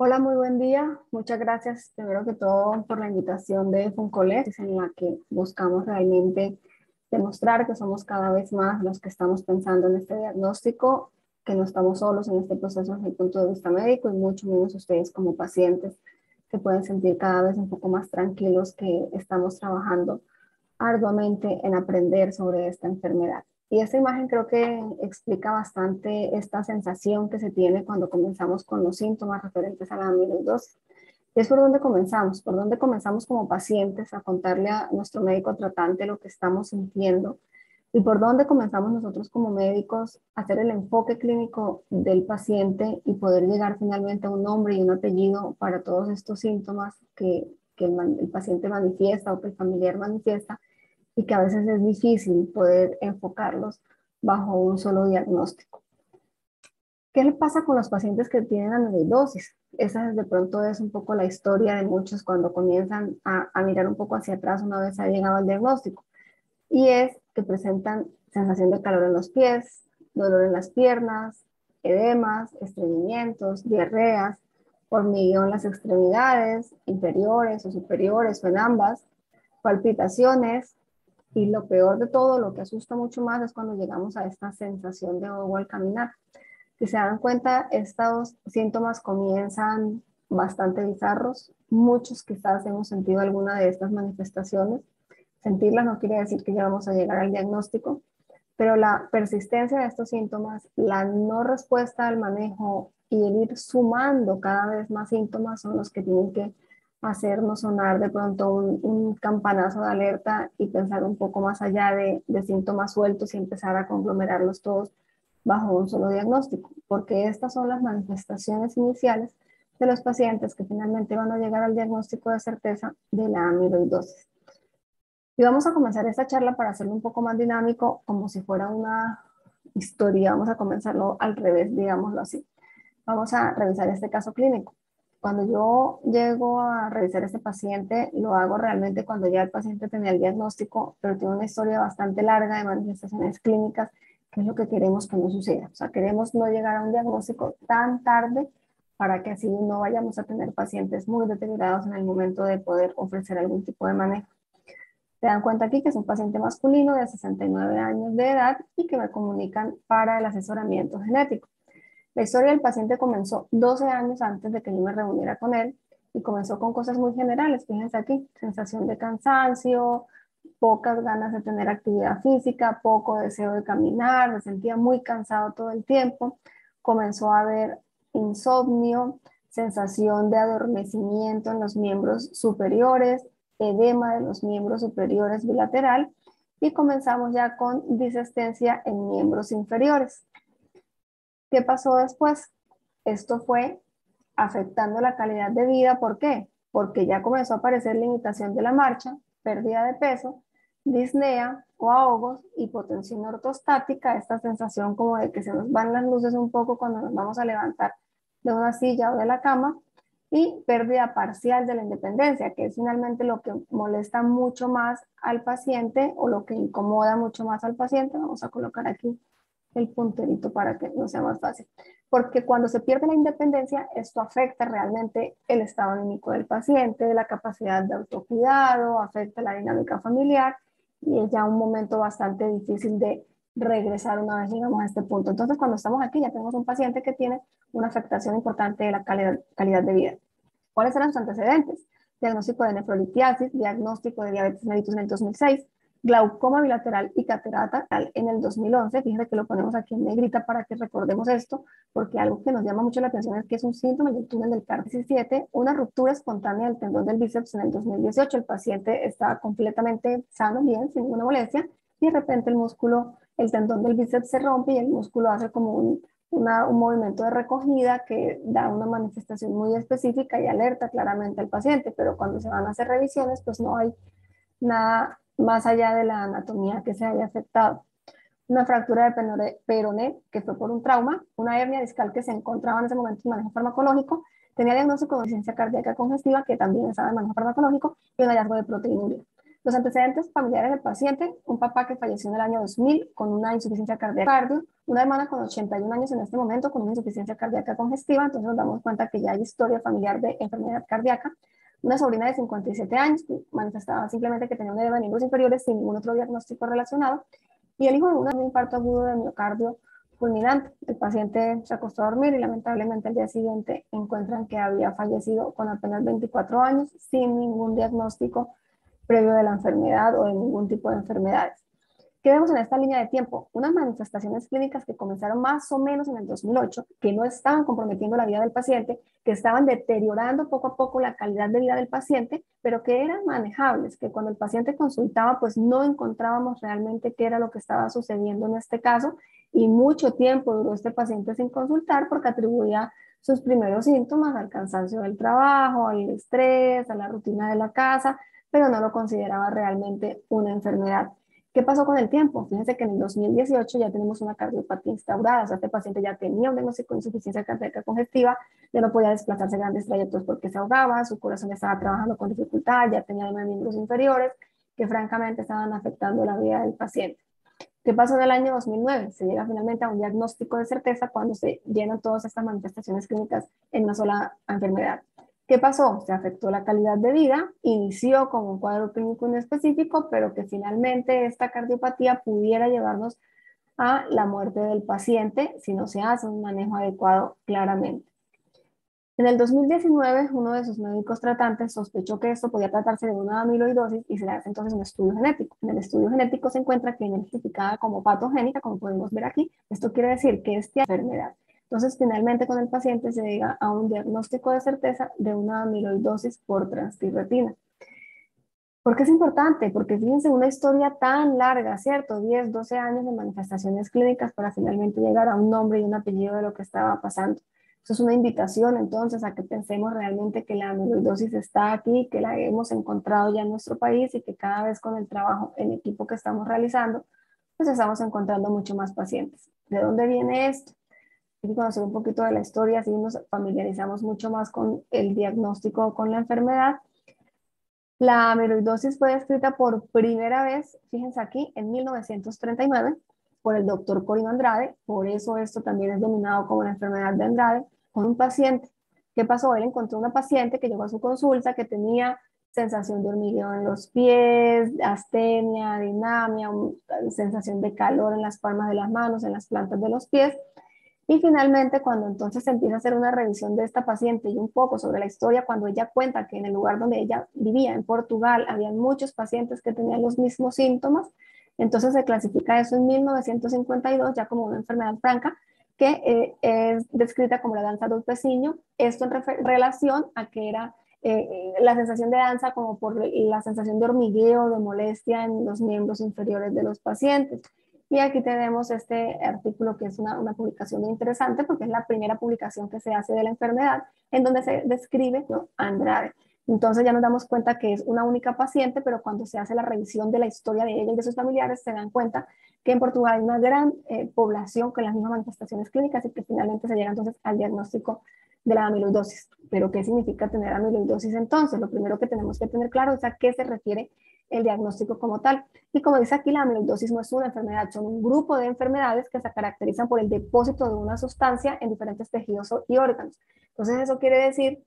Hola, muy buen día. Muchas gracias, primero que todo, por la invitación de Funcolet, en la que buscamos realmente demostrar que somos cada vez más los que estamos pensando en este diagnóstico, que no estamos solos en este proceso desde el punto de vista médico y mucho menos ustedes como pacientes se pueden sentir cada vez un poco más tranquilos que estamos trabajando arduamente en aprender sobre esta enfermedad. Y esta imagen creo que explica bastante esta sensación que se tiene cuando comenzamos con los síntomas referentes a la amiloidosis. Y es por dónde comenzamos como pacientes a contarle a nuestro médico tratante lo que estamos sintiendo y por dónde comenzamos nosotros como médicos a hacer el enfoque clínico del paciente y poder llegar finalmente a un nombre y un apellido para todos estos síntomas que el paciente manifiesta o que el familiar manifiesta y que a veces es difícil poder enfocarlos bajo un solo diagnóstico. ¿Qué le pasa con los pacientes que tienen amiloidosis? Esa de pronto es un poco la historia de muchos cuando comienzan a mirar un poco hacia atrás una vez ha llegado el diagnóstico. Y es que presentan sensación de calor en los pies, dolor en las piernas, edemas, estreñimientos, diarreas, hormigueo en las extremidades inferiores o superiores o en ambas, palpitaciones, y lo peor de todo, lo que asusta mucho más es cuando llegamos a esta sensación de ahogo al caminar. Si se dan cuenta, estos síntomas comienzan bastante bizarros. Muchos quizás hemos sentido alguna de estas manifestaciones. Sentirlas no quiere decir que ya vamos a llegar al diagnóstico, pero la persistencia de estos síntomas, la no respuesta al manejo y el ir sumando cada vez más síntomas son los que tienen que hacernos sonar de pronto un campanazo de alerta y pensar un poco más allá de síntomas sueltos y empezar a conglomerarlos todos bajo un solo diagnóstico, porque estas son las manifestaciones iniciales de los pacientes que finalmente van a llegar al diagnóstico de certeza de la amiloidosis. Y vamos a comenzar esta charla para hacerlo un poco más dinámico, como si fuera una historia. Vamos a comenzarlo al revés, digámoslo así. Vamos a revisar este caso clínico. Cuando yo llego a revisar este paciente, lo hago realmente cuando ya el paciente tenía el diagnóstico, pero tiene una historia bastante larga de manifestaciones clínicas, que es lo que queremos que no suceda. O sea, queremos no llegar a un diagnóstico tan tarde para que así no vayamos a tener pacientes muy deteriorados en el momento de poder ofrecer algún tipo de manejo. Se dan cuenta aquí que es un paciente masculino de 69 años de edad y que me comunican para el asesoramiento genético. La historia del paciente comenzó 12 años antes de que yo me reuniera con él y comenzó con cosas muy generales. Fíjense aquí, sensación de cansancio, pocas ganas de tener actividad física, poco deseo de caminar, se sentía muy cansado todo el tiempo. Comenzó a haber insomnio, sensación de adormecimiento en los miembros superiores, edema de los miembros superiores bilateral y comenzamos ya con disestencia en miembros inferiores. ¿Qué pasó después? Esto fue afectando la calidad de vida. ¿Por qué? Porque ya comenzó a aparecer limitación de la marcha, pérdida de peso, disnea o ahogos, hipotensión ortostática, esta sensación como de que se nos van las luces un poco cuando nos vamos a levantar de una silla o de la cama, y pérdida parcial de la independencia, que es finalmente lo que molesta mucho más al paciente o lo que incomoda mucho más al paciente. Vamos a colocar aquí el punterito para que no sea más fácil. Porque cuando se pierde la independencia, esto afecta realmente el estado anímico del paciente, la capacidad de autocuidado, afecta la dinámica familiar y es ya un momento bastante difícil de regresar una vez llegamos a este punto. Entonces, cuando estamos aquí, ya tenemos un paciente que tiene una afectación importante de la calidad de vida. ¿Cuáles eran sus antecedentes? Diagnóstico de nefrolitiasis, diagnóstico de diabetes mellitus en el 2006, glaucoma bilateral y catarata en el 2011. Fíjense que lo ponemos aquí en negrita para que recordemos esto, porque algo que nos llama mucho la atención es que es un síntoma del túnel del carpo 17, una ruptura espontánea del tendón del bíceps en el 2018. El paciente estaba completamente sano, bien, sin ninguna molestia, y de repente el tendón del bíceps se rompe y el músculo hace como un movimiento de recogida que da una manifestación muy específica y alerta claramente al paciente, pero cuando se van a hacer revisiones, pues no hay nada más allá de la anatomía que se haya afectado. Una fractura de peroné que fue por un trauma, una hernia discal que se encontraba en ese momento en manejo farmacológico, tenía diagnóstico de insuficiencia cardíaca congestiva que también estaba en manejo farmacológico y un hallazgo de proteinuria. Los antecedentes familiares del paciente: un papá que falleció en el año 2000 con una insuficiencia cardíaca, una hermana con 81 años en este momento con una insuficiencia cardíaca congestiva, entonces nos damos cuenta que ya hay historia familiar de enfermedad cardíaca. Una sobrina de 57 años que manifestaba simplemente que tenía un edema de miembros inferiores sin ningún otro diagnóstico relacionado, y el hijo de un infarto agudo de miocardio fulminante. El paciente se acostó a dormir y lamentablemente al día siguiente encuentran que había fallecido con apenas 24 años sin ningún diagnóstico previo de la enfermedad o de ningún tipo de enfermedades. ¿Qué vemos en esta línea de tiempo? Unas manifestaciones clínicas que comenzaron más o menos en el 2008, que no estaban comprometiendo la vida del paciente, que estaban deteriorando poco a poco la calidad de vida del paciente, pero que eran manejables, que cuando el paciente consultaba, pues no encontrábamos realmente qué era lo que estaba sucediendo en este caso, y mucho tiempo duró este paciente sin consultar porque atribuía sus primeros síntomas al cansancio del trabajo, al estrés, a la rutina de la casa, pero no lo consideraba realmente una enfermedad. ¿Qué pasó con el tiempo? Fíjense que en el 2018 ya tenemos una cardiopatía instaurada, o sea, este paciente ya tenía un diagnóstico de insuficiencia cardíaca congestiva, ya no podía desplazarse grandes trayectos porque se ahogaba, su corazón estaba trabajando con dificultad, ya tenía miembros inferiores que francamente estaban afectando la vida del paciente. ¿Qué pasó en el año 2009? Se llega finalmente a un diagnóstico de certeza cuando se llenan todas estas manifestaciones clínicas en una sola enfermedad. ¿Qué pasó? Se afectó la calidad de vida, inició con un cuadro clínico específico, pero que finalmente esta cardiopatía pudiera llevarnos a la muerte del paciente si no se hace un manejo adecuado claramente. En el 2019, uno de sus médicos tratantes sospechó que esto podía tratarse de una amiloidosis y se le hace entonces un estudio genético. En el estudio genético se encuentra que identificada como patogénica, como podemos ver aquí. Esto quiere decir que esta enfermedad. Entonces, finalmente con el paciente se llega a un diagnóstico de certeza de una amiloidosis por transtirretina. ¿Por qué es importante? Porque fíjense, una historia tan larga, ¿cierto? 10, 12 años de manifestaciones clínicas para finalmente llegar a un nombre y un apellido de lo que estaba pasando. Eso es una invitación entonces a que pensemos realmente que la amiloidosis está aquí, que la hemos encontrado ya en nuestro país y que cada vez con el trabajo en equipo que estamos realizando, pues estamos encontrando mucho más pacientes. ¿De dónde viene esto? Hay que conocer un poquito de la historia, así nos familiarizamos mucho más con el diagnóstico o con la enfermedad. La amiloidosis fue descrita por primera vez, fíjense aquí, en 1939 por el doctor Corino Andrade, por eso esto también es denominado como la enfermedad de Andrade, con un paciente. ¿Qué pasó? Él encontró una paciente que llegó a su consulta que tenía sensación de hormigueo en los pies, astenia, dinamia, sensación de calor en las palmas de las manos, en las plantas de los pies. Y finalmente, cuando entonces se empieza a hacer una revisión de esta paciente y un poco sobre la historia, cuando ella cuenta que en el lugar donde ella vivía, en Portugal, había muchos pacientes que tenían los mismos síntomas, entonces se clasifica eso en 1952 ya como una enfermedad franca, que es descrita como la danza del peciño, esto en relación a que era la sensación de danza como por la sensación de hormigueo, de molestia en los miembros inferiores de los pacientes. Y aquí tenemos este artículo que es una publicación muy interesante porque es la primera publicación que se hace de la enfermedad en donde se describe, ¿no?, Andrade. Entonces ya nos damos cuenta que es una única paciente, pero cuando se hace la revisión de la historia de ella y de sus familiares se dan cuenta que en Portugal hay una gran población con las mismas manifestaciones clínicas y que finalmente se llega entonces al diagnóstico de la amiloidosis. ¿Pero qué significa tener amiloidosis entonces? Lo primero que tenemos que tener claro es a qué se refiere el diagnóstico como tal. Y como dice aquí, la amiloidosis no es una enfermedad, son un grupo de enfermedades que se caracterizan por el depósito de una sustancia en diferentes tejidos y órganos. Entonces eso quiere decir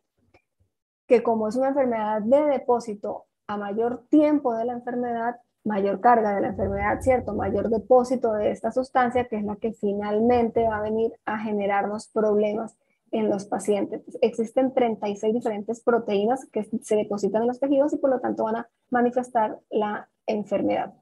que como es una enfermedad de depósito, a mayor tiempo de la enfermedad, mayor carga de la enfermedad, ¿cierto? Mayor depósito de esta sustancia, que es la que finalmente va a venir a generarnos problemas en los pacientes. Existen 36 diferentes proteínas que se depositan en los tejidos y por lo tanto van a manifestar la enfermedad.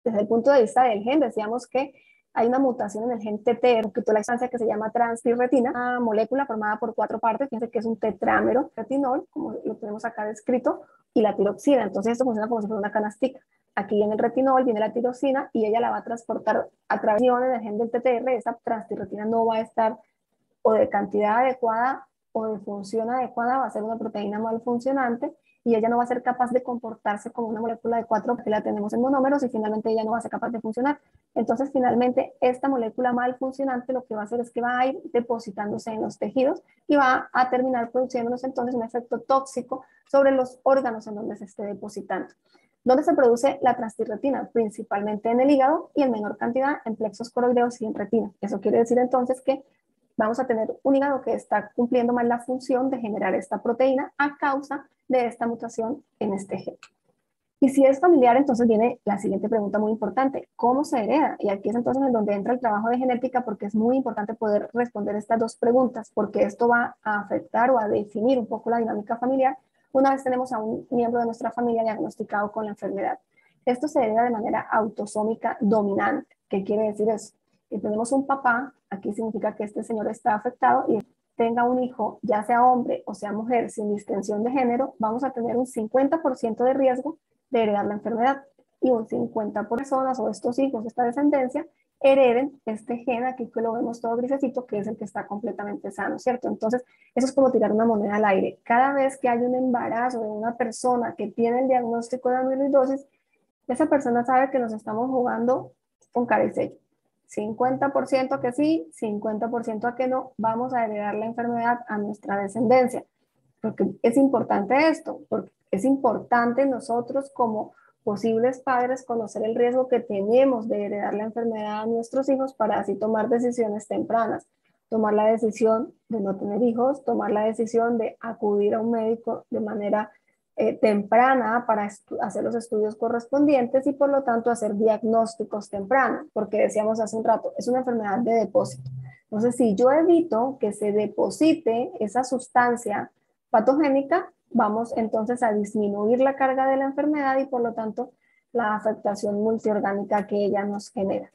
Desde el punto de vista del gen, decíamos que hay una mutación en el gen TT, que la sustancia que se llama transtirretina, una molécula formada por 4 partes, fíjense que es un tetrámero, retinol, como lo tenemos acá descrito, y la tiroxina. Entonces esto funciona como si fuera una canastica. Aquí viene el retinol, viene la tiroxina, y ella la va a transportar a través del gen del TTR. Esa transtirretina no va a estar o de cantidad adecuada o de función adecuada, va a ser una proteína mal funcionante y ella no va a ser capaz de comportarse como una molécula de 4 que la tenemos en monómeros y finalmente ella no va a ser capaz de funcionar. Entonces, finalmente, esta molécula mal funcionante lo que va a hacer es que va a ir depositándose en los tejidos y va a terminar produciéndonos entonces un efecto tóxico sobre los órganos en donde se esté depositando. ¿Dónde se produce la transtirretina? Principalmente en el hígado y en menor cantidad en plexos coroideos y en retina. Eso quiere decir entonces que vamos a tener un hígado que está cumpliendo mal la función de generar esta proteína a causa de esta mutación en este gen. Y si es familiar, entonces viene la siguiente pregunta muy importante: ¿cómo se hereda? Y aquí es entonces en donde entra el trabajo de genética, porque es muy importante poder responder estas dos preguntas, porque esto va a afectar o a definir un poco la dinámica familiar una vez tenemos a un miembro de nuestra familia diagnosticado con la enfermedad. Esto se hereda de manera autosómica dominante. ¿Qué quiere decir eso? Que tenemos un papá, aquí significa que este señor está afectado, y tenga un hijo, ya sea hombre o sea mujer, sin distinción de género, vamos a tener un 50% de riesgo de heredar la enfermedad, y un 50% de personas o estos hijos, esta descendencia, hereden este gen aquí que lo vemos todo grisecito, que es el que está completamente sano, ¿cierto? Entonces, eso es como tirar una moneda al aire. Cada vez que hay un embarazo de una persona que tiene el diagnóstico de amiloidosis, esa persona sabe que nos estamos jugando con cara y sello. 50% que sí, 50% a que no, vamos a heredar la enfermedad a nuestra descendencia. Porque es importante esto, porque es importante nosotros como posibles padres conocer el riesgo que tenemos de heredar la enfermedad a nuestros hijos para así tomar decisiones tempranas, tomar la decisión de no tener hijos, tomar la decisión de acudir a un médico de manera temprana para hacer los estudios correspondientes y por lo tanto hacer diagnósticos tempranos, porque decíamos hace un rato, es una enfermedad de depósito. Entonces, si yo evito que se deposite esa sustancia patogénica, vamos entonces a disminuir la carga de la enfermedad y por lo tanto la afectación multiorgánica que ella nos genera.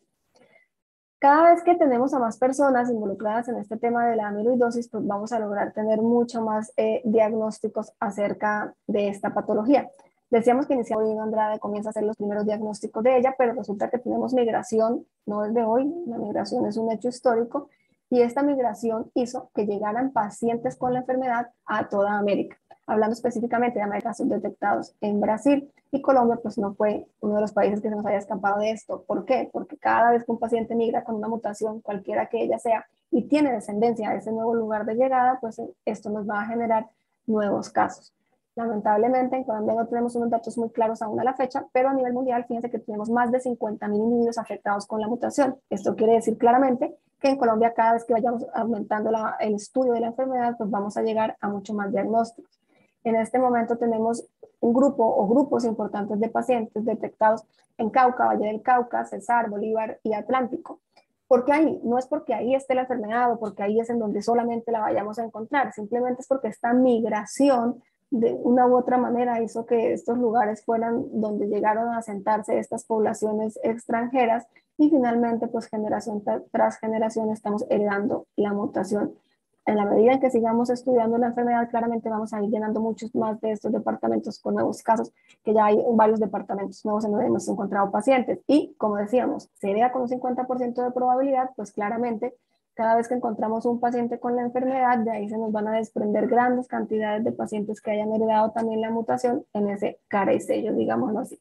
Cada vez que tenemos a más personas involucradas en este tema de la amiloidosis, pues vamos a lograr tener mucho más diagnósticos acerca de esta patología. Decíamos que inicialmente Andrade comienza a hacer los primeros diagnósticos de ella, pero resulta que tenemos migración, no desde hoy, la migración es un hecho histórico, y esta migración hizo que llegaran pacientes con la enfermedad a toda América. Hablando específicamente de América, casos detectados en Brasil, y Colombia pues no fue uno de los países que se nos haya escapado de esto. ¿Por qué? Porque cada vez que un paciente migra con una mutación, cualquiera que ella sea, y tiene descendencia a ese nuevo lugar de llegada, pues esto nos va a generar nuevos casos. Lamentablemente en Colombia no tenemos unos datos muy claros aún a la fecha, pero a nivel mundial fíjense que tenemos más de 50.000 individuos afectados con la mutación. Esto quiere decir claramente que en Colombia cada vez que vayamos aumentando el estudio de la enfermedad, pues vamos a llegar a mucho más diagnósticos. En este momento tenemos un grupo o grupos importantes de pacientes detectados en Cauca, Valle del Cauca, Cesar, Bolívar y Atlántico. ¿Por qué ahí? No es porque ahí esté la enfermedad o porque ahí es en donde solamente la vayamos a encontrar, simplemente es porque esta migración de una u otra manera hizo que estos lugares fueran donde llegaron a asentarse estas poblaciones extranjeras y finalmente pues generación tras generación estamos heredando la mutación. En la medida en que sigamos estudiando la enfermedad, claramente vamos a ir llenando muchos más de estos departamentos con nuevos casos, que ya hay varios departamentos nuevos en donde hemos encontrado pacientes. Y como decíamos, se hereda con un 50% de probabilidad, pues claramente cada vez que encontramos un paciente con la enfermedad, de ahí se nos van a desprender grandes cantidades de pacientes que hayan heredado también la mutación en ese cara y sello, digámoslo así.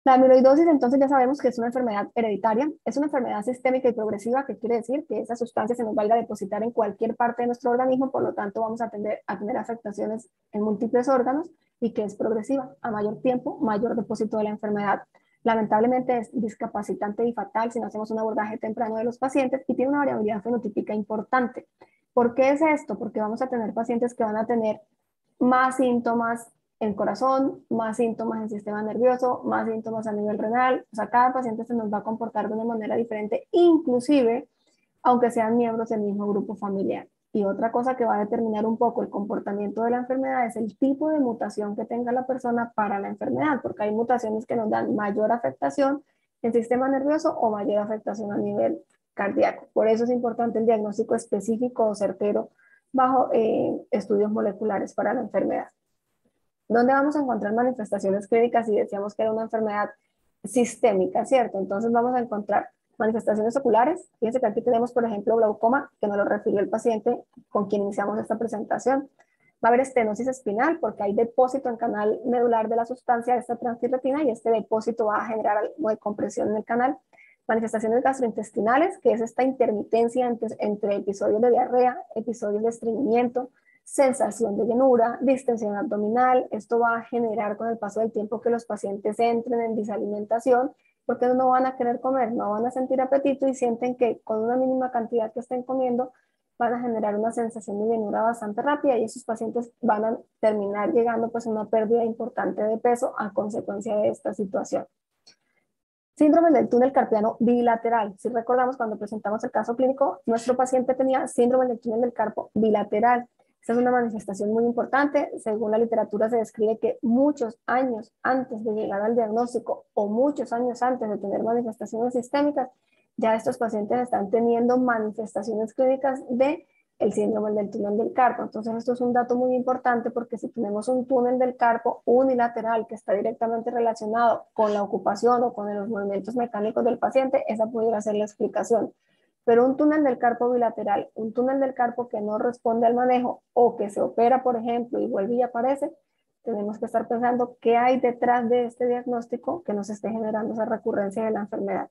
La amiloidosis, entonces ya sabemos que es una enfermedad hereditaria, es una enfermedad sistémica y progresiva, que quiere decir que esa sustancia se nos va a depositar en cualquier parte de nuestro organismo, por lo tanto vamos a tener afectaciones en múltiples órganos y que es progresiva. A mayor tiempo, mayor depósito de la enfermedad. Lamentablemente es discapacitante y fatal si no hacemos un abordaje temprano de los pacientes y tiene una variabilidad fenotípica importante. ¿Por qué es esto? Porque vamos a tener pacientes que van a tener más síntomas en corazón, más síntomas en sistema nervioso, más síntomas a nivel renal. O sea, cada paciente se nos va a comportar de una manera diferente, inclusive aunque sean miembros del mismo grupo familiar. Y otra cosa que va a determinar un poco el comportamiento de la enfermedad es el tipo de mutación que tenga la persona para la enfermedad, porque hay mutaciones que nos dan mayor afectación en sistema nervioso o mayor afectación a nivel cardíaco. Por eso es importante el diagnóstico específico o certero bajo estudios moleculares para la enfermedad. ¿Dónde vamos a encontrar manifestaciones clínicas? Y decíamos que era una enfermedad sistémica, ¿cierto? Entonces vamos a encontrar manifestaciones oculares. Fíjense que aquí tenemos, por ejemplo, glaucoma, que nos lo refirió el paciente con quien iniciamos esta presentación. Va a haber estenosis espinal porque hay depósito en canal medular de la sustancia de esta transtirretina y este depósito va a generar algo de compresión en el canal. Manifestaciones gastrointestinales, que es esta intermitencia entre episodios de diarrea, episodios de estreñimiento, sensación de llenura, distensión abdominal. Esto va a generar con el paso del tiempo que los pacientes entren en desalimentación porque no van a querer comer, no van a sentir apetito y sienten que con una mínima cantidad que estén comiendo van a generar una sensación de llenura bastante rápida y esos pacientes van a terminar llegando pues a una pérdida importante de peso a consecuencia de esta situación. Síndrome del túnel carpiano bilateral. Si recordamos cuando presentamos el caso clínico, nuestro paciente tenía síndrome del túnel del carpo bilateral. Esta es una manifestación muy importante. Según la literatura se describe que muchos años antes de llegar al diagnóstico o muchos años antes de tener manifestaciones sistémicas, ya estos pacientes están teniendo manifestaciones clínicas de el síndrome del túnel del carpo. Entonces esto es un dato muy importante porque si tenemos un túnel del carpo unilateral que está directamente relacionado con la ocupación o con los movimientos mecánicos del paciente, esa pudiera ser la explicación. Pero un túnel del carpo bilateral, un túnel del carpo que no responde al manejo o que se opera, por ejemplo, y vuelve y aparece, tenemos que estar pensando qué hay detrás de este diagnóstico que nos esté generando esa recurrencia de la enfermedad.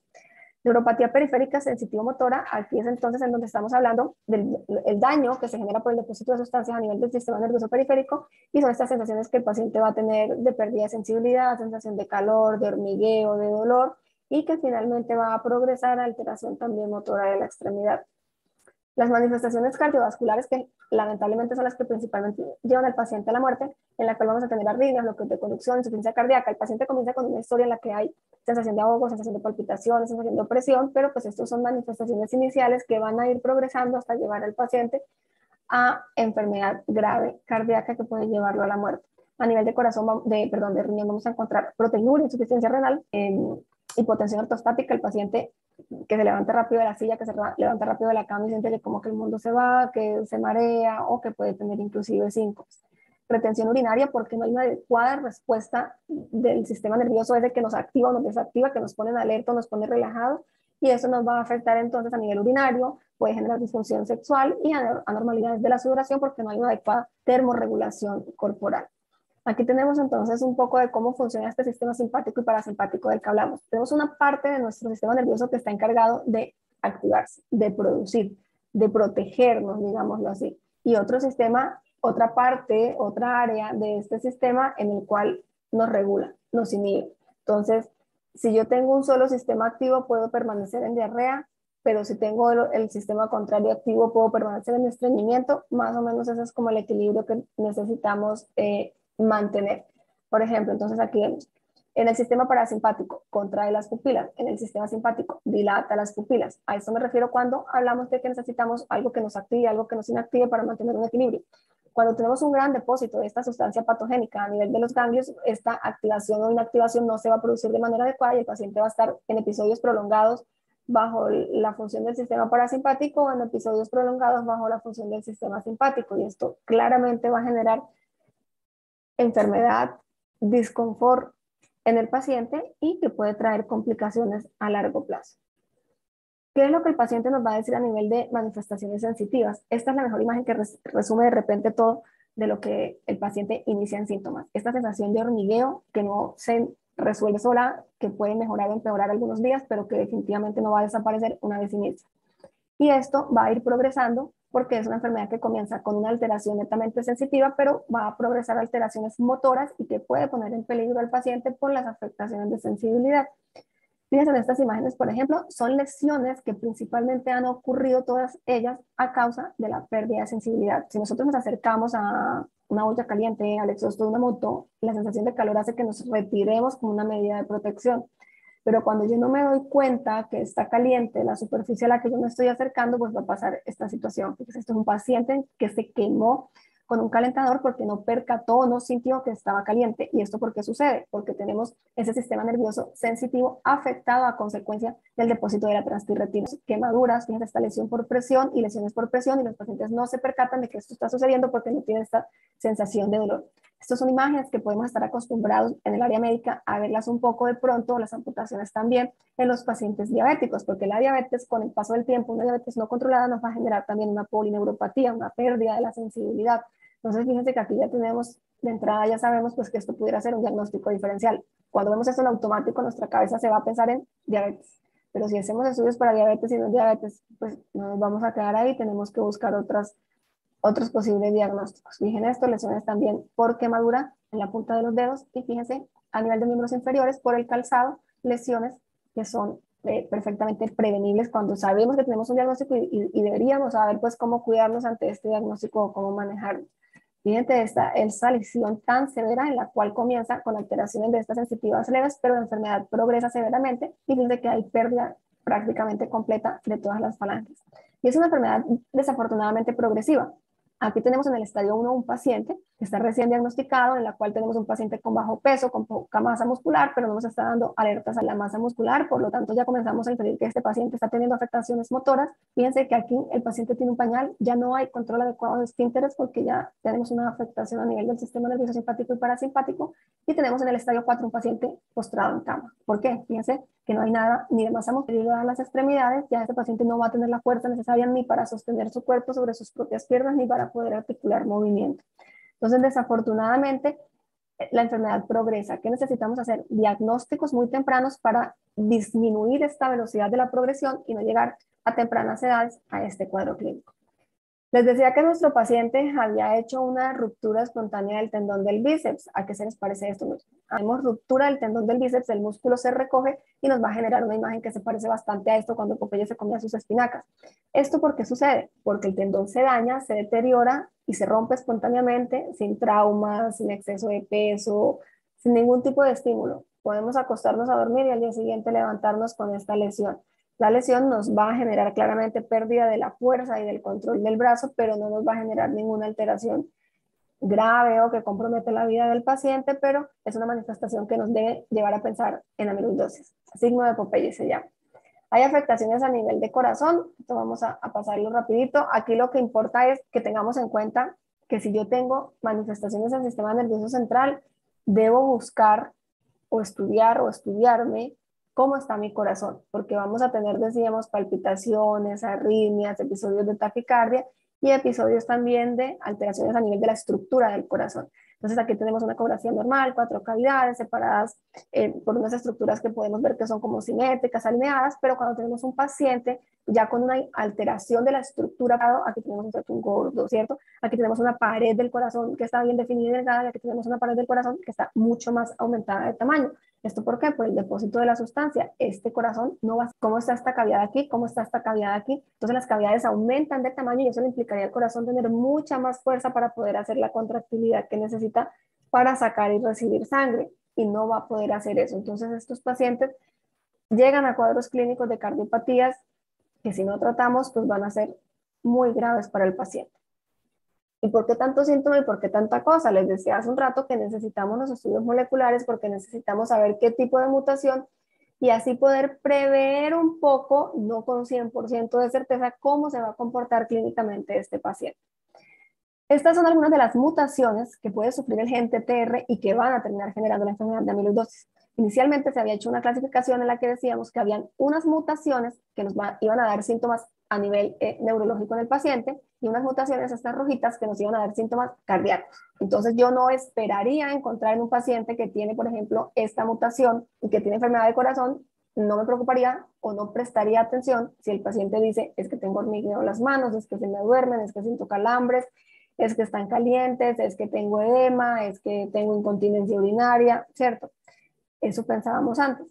Neuropatía periférica sensitivo-motora, aquí es entonces en donde estamos hablando del daño que se genera por el depósito de sustancias a nivel del sistema nervioso periférico y son estas sensaciones que el paciente va a tener de pérdida de sensibilidad, sensación de calor, de hormigueo, de dolor y que finalmente va a progresar a alteración también motora de la extremidad. Las manifestaciones cardiovasculares que lamentablemente son las que principalmente llevan al paciente a la muerte, en la cual vamos a tener arritmias, bloqueos de conducción, insuficiencia cardíaca. El paciente comienza con una historia en la que hay sensación de ahogo, sensación de palpitaciones, sensación de opresión, pero pues estos son manifestaciones iniciales que van a ir progresando hasta llevar al paciente a enfermedad grave cardíaca que puede llevarlo a la muerte. A nivel de corazón, de riñón, vamos a encontrar proteinuria, insuficiencia renal, hipotensión ortostática, el paciente que se levanta rápido de la silla, que se levanta rápido de la cama y siente que como que el mundo se va, que se marea o que puede tener inclusive síncopes. Retención urinaria porque no hay una adecuada respuesta del sistema nervioso ese que nos activa o nos desactiva, que nos pone en alerta o nos pone relajado y eso nos va a afectar entonces a nivel urinario, puede generar disfunción sexual y anormalidades de la sudoración porque no hay una adecuada termorregulación corporal. Aquí tenemos entonces un poco de cómo funciona este sistema simpático y parasimpático del que hablamos. Tenemos una parte de nuestro sistema nervioso que está encargado de activarse, de producir, de protegernos, digámoslo así. Y otro sistema, otra parte, otra área de este sistema en el cual nos regula, nos inhibe. Entonces, si yo tengo un solo sistema activo, puedo permanecer en diarrea, pero si tengo el sistema contrario activo, puedo permanecer en estreñimiento. Más o menos ese es como el equilibrio que necesitamos mantener. Por ejemplo, entonces aquí vemos, en el sistema parasimpático contrae las pupilas, en el sistema simpático dilata las pupilas. A esto me refiero cuando hablamos de que necesitamos algo que nos active, algo que nos inactive para mantener un equilibrio. Cuando tenemos un gran depósito de esta sustancia patogénica a nivel de los ganglios, esta activación o inactivación no se va a producir de manera adecuada y el paciente va a estar en episodios prolongados bajo la función del sistema parasimpático o en episodios prolongados bajo la función del sistema simpático y esto claramente va a generar enfermedad, disconfort en el paciente y que puede traer complicaciones a largo plazo. ¿Qué es lo que el paciente nos va a decir a nivel de manifestaciones sensitivas? Esta es la mejor imagen que resume de repente todo de lo que el paciente inicia en síntomas. Esta sensación de hormigueo que no se resuelve sola, que puede mejorar o empeorar algunos días, pero que definitivamente no va a desaparecer una vez inicia. Y esto va a ir progresando porque es una enfermedad que comienza con una alteración netamente sensitiva, pero va a progresar a alteraciones motoras y que puede poner en peligro al paciente por las afectaciones de sensibilidad. Fíjense en estas imágenes, por ejemplo, son lesiones que principalmente han ocurrido todas ellas a causa de la pérdida de sensibilidad. Si nosotros nos acercamos a una olla caliente, al exhausto de una moto, la sensación de calor hace que nos retiremos como una medida de protección. Pero cuando yo no me doy cuenta que está caliente la superficie a la que yo me estoy acercando, pues va a pasar esta situación. Entonces, esto es un paciente que se quemó con un calentador porque no percató, no sintió que estaba caliente. ¿Y esto por qué sucede? Porque tenemos ese sistema nervioso sensitivo afectado a consecuencia del depósito de la transtirretina. Quemaduras, fíjense esta lesión por presión y lesiones por presión y los pacientes no se percatan de que esto está sucediendo porque no tienen esta sensación de dolor. Estas son imágenes que podemos estar acostumbrados en el área médica a verlas un poco de pronto, las amputaciones también en los pacientes diabéticos, porque la diabetes con el paso del tiempo, una diabetes no controlada nos va a generar también una polineuropatía, una pérdida de la sensibilidad. Entonces fíjense que aquí ya tenemos, de entrada ya sabemos pues que esto pudiera ser un diagnóstico diferencial. Cuando vemos esto en automático nuestra cabeza se va a pensar en diabetes, pero si hacemos estudios para diabetes y no diabetes, pues no nos vamos a quedar ahí, tenemos que buscar otras Otros posibles diagnósticos. Fíjense esto, lesiones también por quemadura en la punta de los dedos y fíjense a nivel de miembros inferiores por el calzado, lesiones que son perfectamente prevenibles cuando sabemos que tenemos un diagnóstico y deberíamos saber pues cómo cuidarnos ante este diagnóstico o cómo manejarlo. Fíjense esta lesión tan severa en la cual comienza con alteraciones de estas sensitivas leves, pero la enfermedad progresa severamente y fíjense que hay pérdida prácticamente completa de todas las falanges. Y es una enfermedad desafortunadamente progresiva. Aquí tenemos en el estadio 1 un paciente que está recién diagnosticado, en la cual tenemos un paciente con bajo peso, con poca masa muscular, pero no nos está dando alertas a la masa muscular, por lo tanto ya comenzamos a inferir que este paciente está teniendo afectaciones motoras. Fíjense que aquí el paciente tiene un pañal, ya no hay control adecuado de esfínteres porque ya tenemos una afectación a nivel del sistema nervioso simpático y parasimpático, y tenemos en el estadio 4 un paciente postrado en cama. ¿Por qué? Fíjense que no hay nada ni de masa muscular a las extremidades, ya este paciente no va a tener la fuerza necesaria ni para sostener su cuerpo sobre sus propias piernas ni para poder articular movimiento. Entonces, desafortunadamente, la enfermedad progresa. ¿Qué necesitamos hacer? Diagnósticos muy tempranos para disminuir esta velocidad de la progresión y no llegar a tempranas edades a este cuadro clínico. Les decía que nuestro paciente había hecho una ruptura espontánea del tendón del bíceps. ¿A qué se les parece esto? Hacemos ruptura del tendón del bíceps, el músculo se recoge y nos va a generar una imagen que se parece bastante a esto cuando Popeye se comía sus espinacas. ¿Esto por qué sucede? Porque el tendón se daña, se deteriora y se rompe espontáneamente, sin traumas, sin exceso de peso, sin ningún tipo de estímulo. Podemos acostarnos a dormir y al día siguiente levantarnos con esta lesión. La lesión nos va a generar claramente pérdida de la fuerza y del control del brazo, pero no nos va a generar ninguna alteración grave o que compromete la vida del paciente, pero es una manifestación que nos debe llevar a pensar en amiloidosis. Signo de Popeye se llama. Hay afectaciones a nivel de corazón, esto vamos a pasarlo rapidito. Aquí lo que importa es que tengamos en cuenta que si yo tengo manifestaciones del sistema nervioso central, debo buscar o estudiar o estudiarme cómo está mi corazón, porque vamos a tener, decíamos, palpitaciones, arritmias, episodios de taquicardia y episodios también de alteraciones a nivel de la estructura del corazón. Entonces aquí tenemos una ecografía normal, 4 cavidades separadas por unas estructuras que podemos ver que son como simétricas, alineadas, pero cuando tenemos un paciente ya con una alteración de la estructura, aquí tenemos un septum gordo, ¿cierto? Aquí tenemos una pared del corazón que está bien definida y delgada, y aquí tenemos una pared del corazón que está mucho más aumentada de tamaño. ¿Esto por qué? Por el depósito de la sustancia. Este corazón no va, ¿cómo está esta cavidad aquí? ¿Cómo está esta cavidad aquí? Entonces las cavidades aumentan de tamaño y eso le implicaría al corazón tener mucha más fuerza para poder hacer la contractilidad que necesita para sacar y recibir sangre y no va a poder hacer eso. Entonces estos pacientes llegan a cuadros clínicos de cardiopatías que si no tratamos pues van a ser muy graves para el paciente. ¿Y por qué tanto síntoma y por qué tanta cosa? Les decía hace un rato que necesitamos los estudios moleculares porque necesitamos saber qué tipo de mutación y así poder prever un poco, no con 100% de certeza, cómo se va a comportar clínicamente este paciente. Estas son algunas de las mutaciones que puede sufrir el gen TTR y que van a terminar generando la enfermedad de amiloidosis. Inicialmente se había hecho una clasificación en la que decíamos que habían unas mutaciones que iban a dar síntomas a nivel neurológico en el paciente y unas mutaciones, estas rojitas, que nos iban a dar síntomas cardíacos. Entonces yo no esperaría encontrar en un paciente que tiene, por ejemplo, esta mutación y que tiene enfermedad de corazón, no me preocuparía o no prestaría atención si el paciente dice es que tengo hormigueo en las manos, es que se me duermen, es que siento calambres, es que están calientes, es que tengo edema, es que tengo incontinencia urinaria, ¿cierto? Eso pensábamos antes.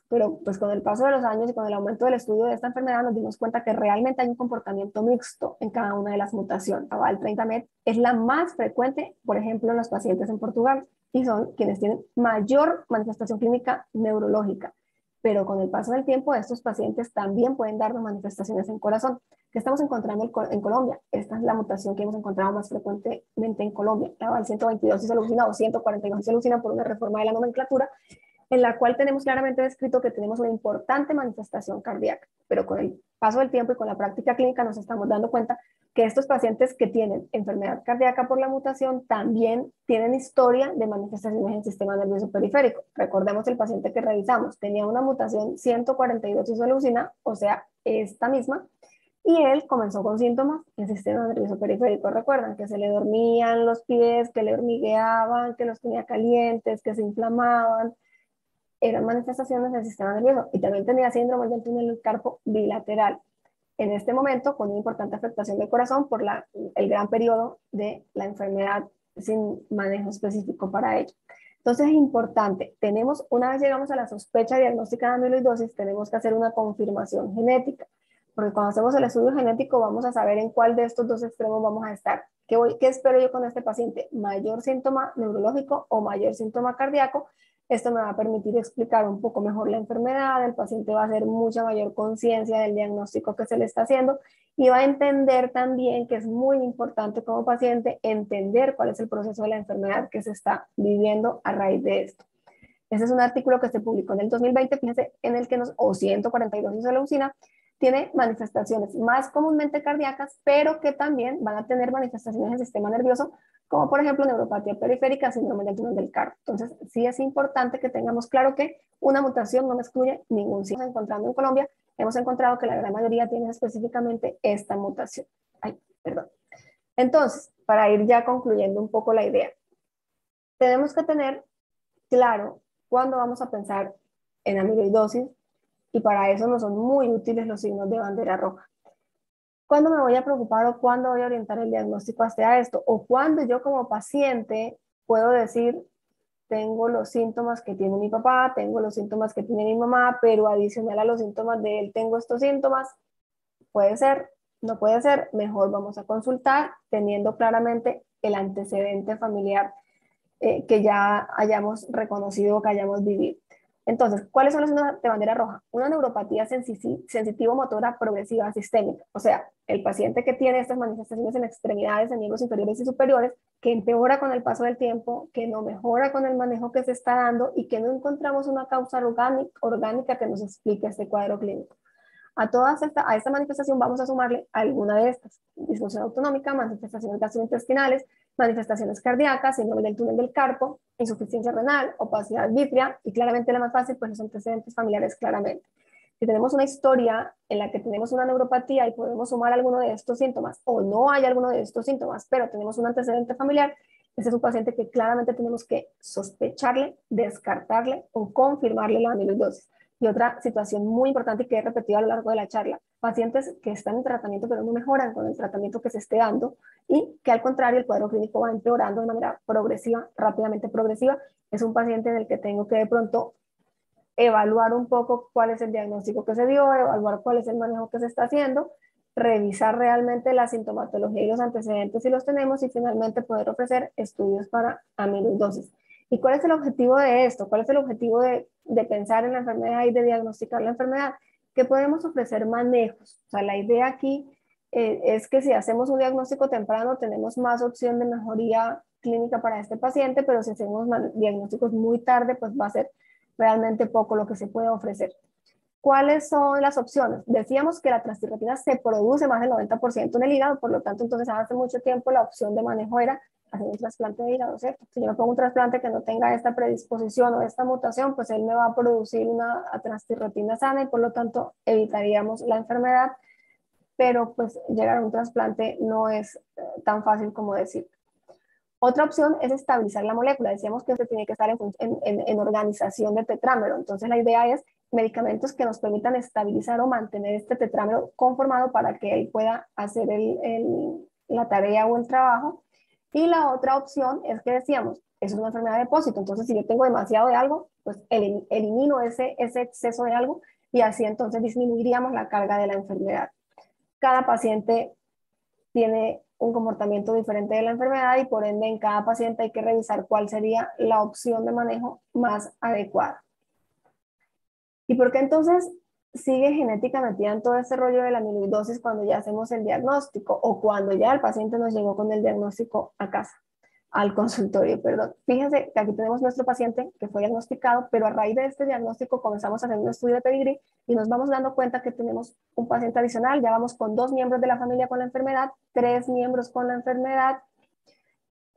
Pero pues con el paso de los años y con el aumento del estudio de esta enfermedad nos dimos cuenta que realmente hay un comportamiento mixto en cada una de las mutaciones. El 30MET es la más frecuente, por ejemplo, en los pacientes en Portugal y son quienes tienen mayor manifestación clínica neurológica. Pero con el paso del tiempo, estos pacientes también pueden darnos manifestaciones en corazón. ¿Qué estamos encontrando en Colombia? Esta es la mutación que hemos encontrado más frecuentemente en Colombia. El 122 isoleucina o 142 isoleucina por una reforma de la nomenclatura, en la cual tenemos claramente descrito que tenemos una importante manifestación cardíaca, pero con el paso del tiempo y con la práctica clínica nos estamos dando cuenta que estos pacientes que tienen enfermedad cardíaca por la mutación también tienen historia de manifestaciones en el sistema nervioso periférico. Recordemos el paciente que revisamos, tenía una mutación 142 isoleucina, o sea, esta misma, y él comenzó con síntomas en el sistema nervioso periférico. Recuerdan que se le dormían los pies, que le hormigueaban, que los tenía calientes, que se inflamaban, eran manifestaciones del sistema nervioso y también tenía síndrome del túnel del carpo bilateral. en este momento con una importante afectación del corazón por el gran periodo de la enfermedad sin manejo específico para ello. Entonces es importante, una vez llegamos a la sospecha diagnóstica de amiloidosis, tenemos que hacer una confirmación genética, porque cuando hacemos el estudio genético vamos a saber en cuál de estos dos extremos vamos a estar. ¿Qué espero yo con este paciente? ¿Mayor síntoma neurológico o mayor síntoma cardíaco? Esto me va a permitir explicar un poco mejor la enfermedad, el paciente va a hacer mucha mayor conciencia del diagnóstico que se le está haciendo y va a entender también que es muy importante como paciente entender cuál es el proceso de la enfermedad que se está viviendo a raíz de esto. Ese es un artículo que se publicó en el 2020, fíjense, en el que o 142 isoleucina, tiene manifestaciones más comúnmente cardíacas, pero que también van a tener manifestaciones del sistema nervioso, como por ejemplo neuropatía periférica, síndrome del túnel del carpo. Entonces, sí es importante que tengamos claro que una mutación no excluye ningún síntoma. Encontrando en Colombia, hemos encontrado que la gran mayoría tiene específicamente esta mutación. Ay, perdón. Entonces, para ir ya concluyendo un poco la idea, tenemos que tener claro cuándo vamos a pensar en amiloidosis, y para eso nos son muy útiles los signos de bandera roja. ¿Cuándo me voy a preocupar o cuándo voy a orientar el diagnóstico hacia esto? O cuándo yo como paciente puedo decir, tengo los síntomas que tiene mi papá, tengo los síntomas que tiene mi mamá, pero adicional a los síntomas de él tengo estos síntomas. Puede ser, no puede ser, mejor vamos a consultar teniendo claramente el antecedente familiar que ya hayamos reconocido, que hayamos vivido. Entonces, ¿cuáles son los signos de bandera roja? Una neuropatía sensitivo-motora progresiva sistémica, o sea, el paciente que tiene estas manifestaciones en extremidades, en miembros inferiores y superiores, que empeora con el paso del tiempo, que no mejora con el manejo que se está dando y que no encontramos una causa orgánica que nos explique este cuadro clínico. A esta manifestación vamos a sumarle alguna de estas: disfunción autonómica, manifestaciones gastrointestinales, manifestaciones cardíacas, síndrome del túnel del carpo, insuficiencia renal, opacidad vítrea y claramente la más fácil, pues los antecedentes familiares claramente. Si tenemos una historia en la que tenemos una neuropatía y podemos sumar alguno de estos síntomas o no hay alguno de estos síntomas, pero tenemos un antecedente familiar, ese es un paciente que claramente tenemos que sospecharle, descartarle o confirmarle la amiloidosis. Y otra situación muy importante y que he repetido a lo largo de la charla: pacientes que están en tratamiento pero no mejoran con el tratamiento que se esté dando y que al contrario el cuadro clínico va empeorando de manera progresiva, rápidamente progresiva. Es un paciente en el que tengo que de pronto evaluar un poco cuál es el diagnóstico que se dio, evaluar cuál es el manejo que se está haciendo, revisar realmente la sintomatología y los antecedentes si los tenemos y finalmente poder ofrecer estudios para amiloidosis. ¿Y cuál es el objetivo de esto? ¿Cuál es el objetivo de pensar en la enfermedad y de diagnosticar la enfermedad? Que podemos ofrecer manejos. O sea, la idea aquí es que si hacemos un diagnóstico temprano tenemos más opción de mejoría clínica para este paciente, pero si hacemos diagnósticos muy tarde, pues va a ser realmente poco lo que se puede ofrecer. ¿Cuáles son las opciones? Decíamos que la transtirretina se produce más del 90% en el hígado, por lo tanto, entonces hace mucho tiempo la opción de manejo era hacer un trasplante de hígado, ¿cierto? Si yo me pongo un trasplante que no tenga esta predisposición o esta mutación, pues él me va a producir una transtirretina sana y por lo tanto evitaríamos la enfermedad, pero pues llegar a un trasplante no es tan fácil como decir. Otra opción es estabilizar la molécula. Decíamos que esto tiene que estar en organización de tetrámero. Entonces la idea es medicamentos que nos permitan estabilizar o mantener este tetrámero conformado para que él pueda hacer la tarea o el trabajo. Y la otra opción es que decíamos, eso es una enfermedad de depósito. Entonces si yo tengo demasiado de algo, pues elimino ese exceso de algo y así entonces disminuiríamos la carga de la enfermedad. Cada paciente tiene un comportamiento diferente de la enfermedad y por ende en cada paciente hay que revisar cuál sería la opción de manejo más adecuada. ¿Y por qué entonces sigue genética metida en todo este rollo de la amiloidosis cuando ya hacemos el diagnóstico o cuando ya el paciente nos llegó con el diagnóstico a casa? Al consultorio, perdón. Fíjense que aquí tenemos nuestro paciente que fue diagnosticado, pero a raíz de este diagnóstico comenzamos a hacer un estudio de pedigrí y nos vamos dando cuenta que tenemos un paciente adicional, ya vamos con 2 miembros de la familia con la enfermedad, 3 miembros con la enfermedad,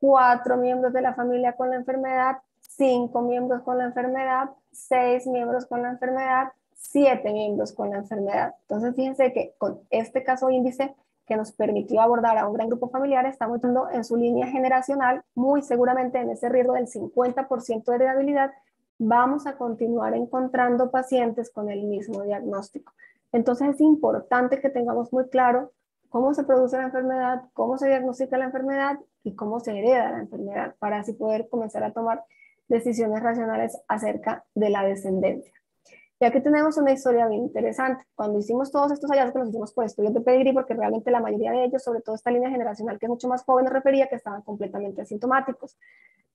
4 miembros de la familia con la enfermedad, 5 miembros con la enfermedad, 6 miembros con la enfermedad, 7 miembros con la enfermedad. Entonces fíjense que con este caso índice que nos permitió abordar a un gran grupo familiar, estamos viendo en su línea generacional, muy seguramente en ese riesgo del 50% de heredabilidad, vamos a continuar encontrando pacientes con el mismo diagnóstico. Entonces es importante que tengamos muy claro cómo se produce la enfermedad, cómo se diagnostica la enfermedad y cómo se hereda la enfermedad para así poder comenzar a tomar decisiones racionales acerca de la descendencia. Y aquí tenemos una historia bien interesante. Cuando hicimos todos estos hallazgos, los hicimos por estudios de pedigrí, porque realmente la mayoría de ellos, sobre todo esta línea generacional que es mucho más joven, refería que estaban completamente asintomáticos.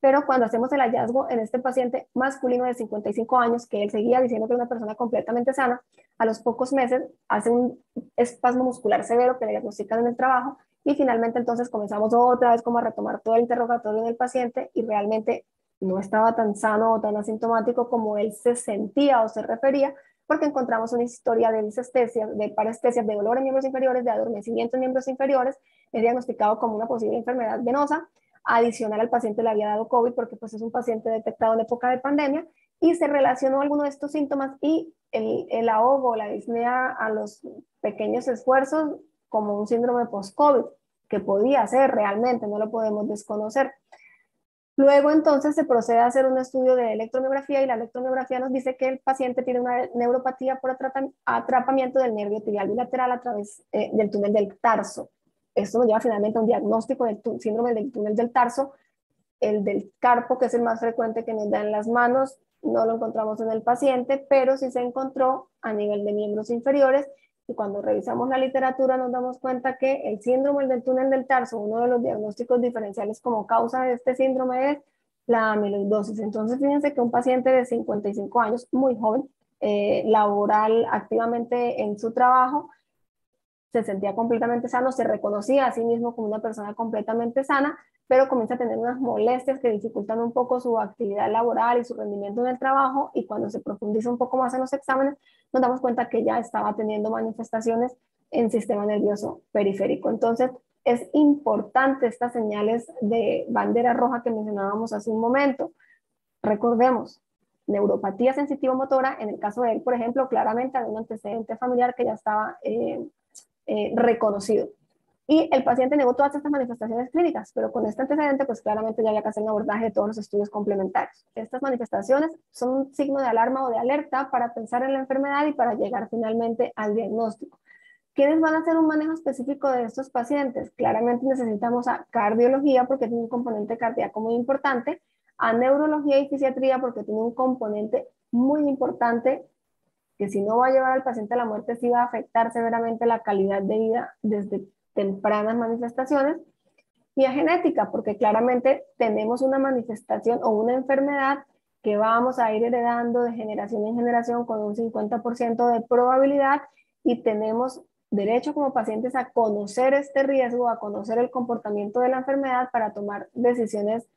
Pero cuando hacemos el hallazgo en este paciente masculino de 55 años, que él seguía diciendo que era una persona completamente sana, a los pocos meses hace un espasmo muscular severo que le diagnostican en el trabajo y finalmente entonces comenzamos otra vez como a retomar todo el interrogatorio del paciente y realmente no estaba tan sano o tan asintomático como él se sentía o se refería, porque encontramos una historia de disestesias, de parestesias, de dolor en miembros inferiores, de adormecimiento en miembros inferiores, es diagnosticado como una posible enfermedad venosa. Adicional, al paciente le había dado COVID porque pues es un paciente detectado en época de pandemia y se relacionó alguno de estos síntomas y el ahogo, la disnea a los pequeños esfuerzos como un síndrome post-COVID, que podía ser realmente, no lo podemos desconocer. Luego entonces se procede a hacer un estudio de electromiografía y la electromiografía nos dice que el paciente tiene una neuropatía por atrapamiento del nervio tibial bilateral a través del túnel del tarso. Esto nos lleva finalmente a un diagnóstico del síndrome del túnel del tarso. El del carpo, que es el más frecuente que nos da en las manos, no lo encontramos en el paciente, pero sí se encontró a nivel de miembros inferiores. Y cuando revisamos la literatura nos damos cuenta que el síndrome del túnel del tarso, uno de los diagnósticos diferenciales como causa de este síndrome es la amiloidosis. Entonces fíjense que un paciente de 55 años, muy joven, laboral activamente en su trabajo, se sentía completamente sano, se reconocía a sí mismo como una persona completamente sana, pero comienza a tener unas molestias que dificultan un poco su actividad laboral y su rendimiento en el trabajo, y cuando se profundiza un poco más en los exámenes, nos damos cuenta que ya estaba teniendo manifestaciones en sistema nervioso periférico. Entonces, es importante estas señales de bandera roja que mencionábamos hace un momento. Recordemos, neuropatía sensitivo-motora, en el caso de él, por ejemplo, claramente había un antecedente familiar que ya estaba reconocido. Y el paciente negó todas estas manifestaciones clínicas, pero con este antecedente, pues claramente ya había que hacer un abordaje de todos los estudios complementarios. Estas manifestaciones son un signo de alarma o de alerta para pensar en la enfermedad y para llegar finalmente al diagnóstico. ¿Quiénes van a hacer un manejo específico de estos pacientes? Claramente necesitamos a cardiología porque tiene un componente cardíaco muy importante, a neurología y fisiatría porque tiene un componente muy importante que si no va a llevar al paciente a la muerte, sí va a afectar severamente la calidad de vida desde tempranas manifestaciones, y a genética, porque claramente tenemos una manifestación o una enfermedad que vamos a ir heredando de generación en generación con un 50% de probabilidad, y tenemos derecho como pacientes a conocer este riesgo, a conocer el comportamiento de la enfermedad para tomar decisiones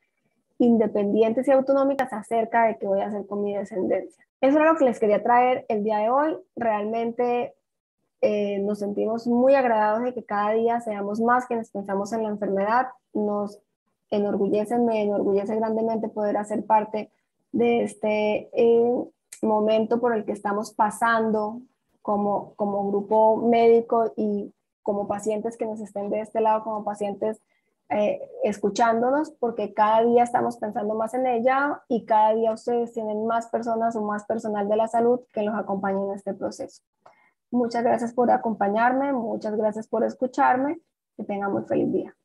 independientes y autonómicas acerca de qué voy a hacer con mi descendencia. Eso era lo que les quería traer el día de hoy. Realmente nos sentimos muy agradados de que cada día seamos más quienes pensamos en la enfermedad. Nos enorgullece, me enorgullece grandemente poder hacer parte de este momento por el que estamos pasando como grupo médico y como pacientes que nos estén de este lado, como pacientes escuchándonos, porque cada día estamos pensando más en ella y cada día ustedes tienen más personas o más personal de la salud que los acompañen en este proceso. Muchas gracias por acompañarme, muchas gracias por escucharme, que tengan muy feliz día.